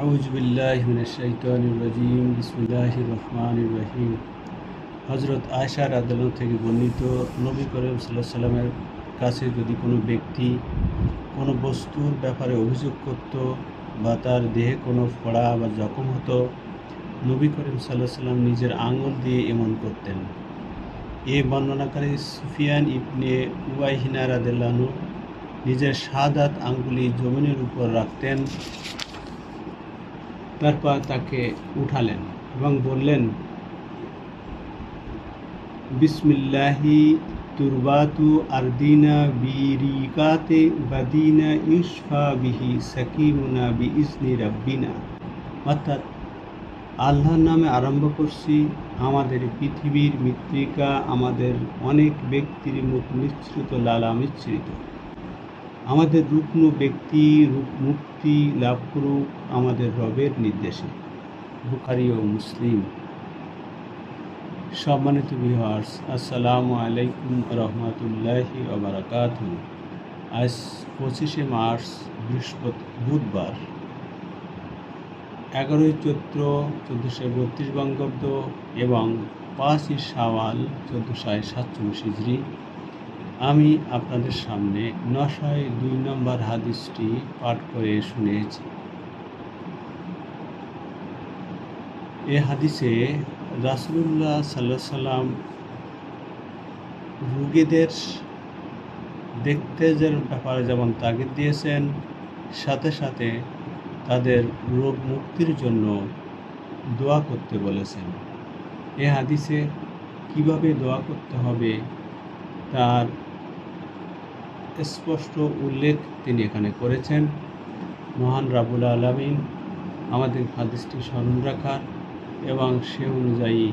আউযু বিল্লাহি মিনাশ শাইতানির রাজিম। বিসমিল্লাহির রহমানির রহিম। হযরত আয়েশা রাদিয়াল্লাহু থেকে বর্ণিত, নবী করিম সাল্লাল্লাহু আলাইহি ওয়াসাল্লামের কাছে যদি কোনো ব্যক্তি কোনো বস্তুর ব্যাপারে অভিযোগ করত বা তার দেহে কোনো ফোড়া বা জখম হতো, নবী করিম সাল্লাল্লাহু আলাইহি ওয়াসাল্লাম নিজের আঙ্গুল দিয়ে এমন করতেন। এ বর্ণনাকারী সুফিয়ান ইবনে উয়াইনা রাদিয়াল্লাহু আনহু নিজের শাহাদাত আঙ্গুলি জমিনের উপর রাখতেন, তারপর তাকে উঠালেন এবং বললেন, বিসমিল্লাহি তুরবাতু আরদিনা বিরিকাতে বাদিনা ইউসফা বিহি সাকিমুনা বিইজনি রাব্বিনা। অর্থাৎ, আল্লাহর নামে আরম্ভ করছি, আমাদের পৃথিবীর মৃত্তিকা আমাদের অনেক ব্যক্তির মুখ মিশ্রিত লালা মিশ্রিত, আমাদের রুগ্ন ব্যক্তি মুক্তি লাভ করুক আমাদের রবের নির্দেশে। বুখারী ও মুসলিম। সম্মানিত ভিউয়ার্স, আসসালামু আলাইকুম রহমতুল্লাহি ওয়া বারাকাতুহু। আজ 25শে মার্চ বুধবার, 11ই চৈত্র 1432 বঙ্গাব্দ এবং 5ই শাওয়াল 1447 হিজরি। আমি আপনাদের সামনে 902 নম্বর হাদিসটি পাঠ করে শুনিয়েছি। এ হাদিসে রাসূলুল্লাহ সাল্লাল্লাহু আলাইহি সাল্লাম রোগীদের দেখতে ব্যাপারে যেমন তাগিদ দিয়েছেন, সাথে সাথে তাদের রোগ মুক্তির জন্য দোয়া করতে বলেছেন। এ হাদিসে কিভাবে দোয়া করতে হবে তার স্পষ্ট উল্লেখ তিনি এখানে করেছেন। মহান রাব্বুল আলামিন আমাদের হাদিসটি স্মরণ রাখার এবং সে অনুযায়ী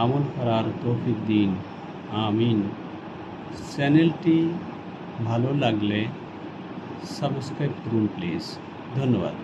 আমল করার তৌফিক দিন, আমিন। চ্যানেলটি ভালো লাগলে সাবস্ক্রাইব করুন প্লিজ। ধন্যবাদ।